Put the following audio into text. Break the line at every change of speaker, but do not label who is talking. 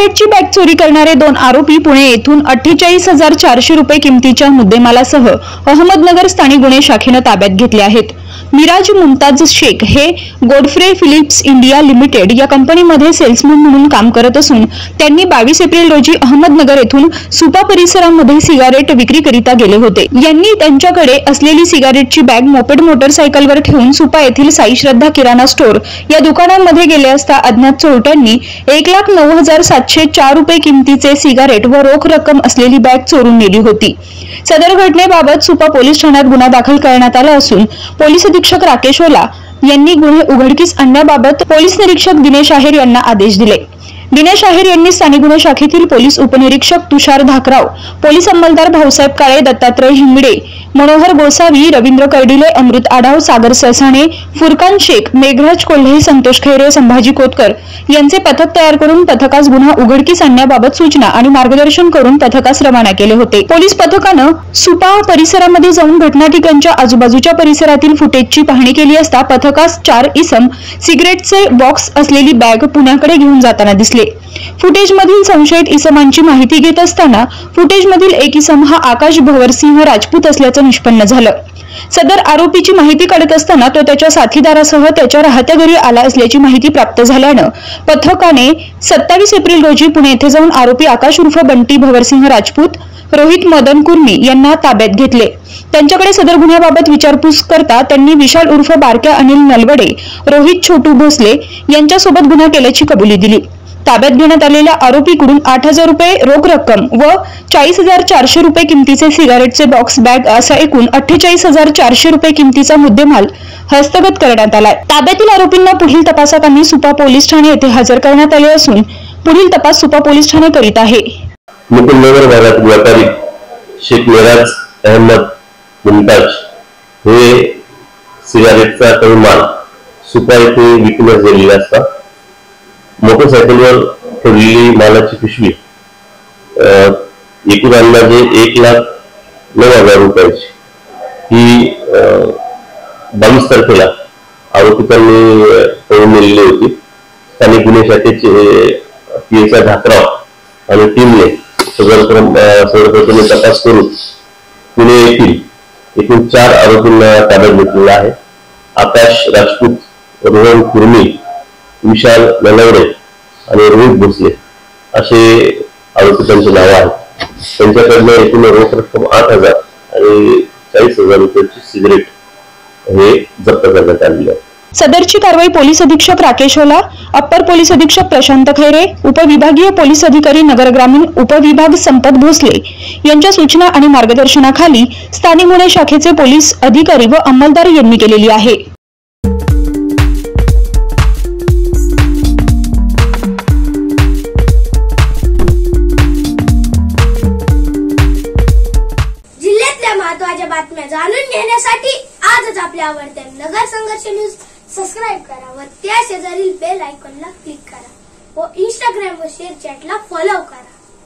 सिगारेटची bag चोरी करणारे 2 आरोपी पुणे येथून 48,400 रुपये किमतीच्या मुद्देमालासह अहमदनगर स्थानिक गुन्हे शाखेने ताब्यात घेतले आहेत। मिराज मुमताज शेख हे गोडफ्रे फिलिप्स इंडिया लिमिटेड या कंपनीमध्ये सेल्समन म्हणून काम करत असून त्यांनी 22 एप्रिल रोजी अहमदनगर येथून सुपा परिसरामध्ये सिगारेट विक्रीकरिता गेले होते। यांनी त्यांच्याकडे असलेली सिगारेटची बॅग मोपेड मोटरसायकलवर ठेवून सुपा येथील साई श्रद्धा किराणा स्टोअर या दुकानामध्ये गेले असता अज्ञात चोरट्यांनी 1,09,704 रुपये किमतीचे सिगारेट व रोख रक्कम असलेली बॅग चोरून नेली होती। सदर घटनेबाबत सुपा पोलीस ठाण्यात गुन्हा दाखल करण्यात आला असून पोलीस अधीक्षक राकेश ओला यांनी गुन्हे उघडकीस आणण्याबाबत पोलीस निरीक्षक दिनेश आहेर यांना आदेश दिले। दिनेश आहेर यांनी स्थानिक गुन्हे शाखेतील पोलीस उपनिरीक्षक तुषार धाकराव, पोलीस अंमलदार भाऊसाहेब काळे, दत्तात्रय हिंगडे, मनोहर गोसावी, रवींद्र कर्डिले, अमृत आढाव, सागर ससाणे, फुरकान शेख, मेघराज कोल्हे, संतोष खैरे, संभाजी कोतकर यांचे पथक तयार करून पथकास गुन्हा उघडकीस आणण्याबाबत सूचना आणि मार्गदर्शन करून पथकास रवाना केले होते। पोलीस पथकानं सुपा परिसरामध्ये जाऊन घटना ठिकाणच्या आजूबाजूच्या परिसरातील फुटेजची पाहणी केली असता पथकास 4 इसम सिगरेटचे बॉक्स असलेली बॅग पुण्याकडे घेऊन जाताना दिसले। फुटेज मधील संशयित इसमांची माहिती घेत असताना फुटेज मधील एक इसम हा आकाश भवरसिंह राजपूत असल्याचं निष्पन्न झालं। सदर आरोपीची माहिती काढत असताना तो त्याच्या साथीदारासह त्याच्या राहत्या घरी आला असल्याची माहिती प्राप्त झाल्यानं पथकाने 27 एप्रिल रोजी पुणे येथे जाऊन आरोपी आकाश उर्फ बंटी भवरसिंह राजपूत, रोहित मदन कुर्मी यांना ताब्यात घेतले। त्यांच्याकडे सदर गुन्ह्याबाबत विचारपूस करता त्यांनी विशाल उर्फ बारक्या अनिल नलवडे, रोहित छोटू भोसले यांच्यासोबत गुन्हा केल्याची कबुली दिली। ताब्यात घेण्यात आलेल्या आरोपीकडून 8,000 रुपये रोख रक्कम व 40,400 रुपये किमतीचे सिगारेटचे बॉक्स बॅग असा एकूण 48,400 रुपये किमतीचा मुद्देमाल हस्तगत करण्यात आलाय। ताब्यातील आरोपींना पुढील तपासासाठी सुपा पोलीस ठाणे येथे हजर करण्यात आले असून पुढील तपास सुपा पोलीस ठाणे करीत आहे।
मुकुंदनगर भागातील व्यापारी शेख मिराज अहमद मुमताज हे सिगारेटचा काही माल सुपा येथे विकण्यास गेलेला असता मोटरसायकलवर ठेवलेली मालाची पिशवी एकूण अंदाजे 1,09,000 रुपयाची ही 22 तारखेला आरोपितांनी पळून नेलेली होती। स्थानिक गुन्हे शाखेचे PSI धाकराव आणि टीमने सर्वप्रथम तपास करून पुणे येथील एकूण 4 आरोपींना ताब्यात घेतलेला आहे। आकाश राजपूत, रोहन कुर्मी, विशाल नलवडे आणि रोहित भोसले असे आरोपितांचे नाव आहेत। त्यांच्याकडनं एकूण रोख रक्कम 8,000 आणि 40,000 रुपयाची सिगरेट हे जप्त करण्यात आलेली आहे।
सदरची कारवाई पोलीस अधीक्षक राकेश ओला, अप्पर पोलीस अधीक्षक प्रशांत खैरे, उपविभागीय पोलीस अधिकारी नगर ग्रामीण उपविभाग संपत भोसले यांच्या सूचना आणि मार्गदर्शनाखाली स्थानिक गुन्हे शाखेचे पोलीस अधिकारी व अंमलदार यांनी केलेली आहे।
महत्त्वाच्या बातम्या जाणून घेण्यासाठी आजच आपल्या आवडत्या नगर संघर्ष न्यूज सबस्क्राइब करा व त्या शेजारील बेल आयकॉनला क्लिक करा व इंस्टाग्राम व शेअर चॅटला फॉलो करा।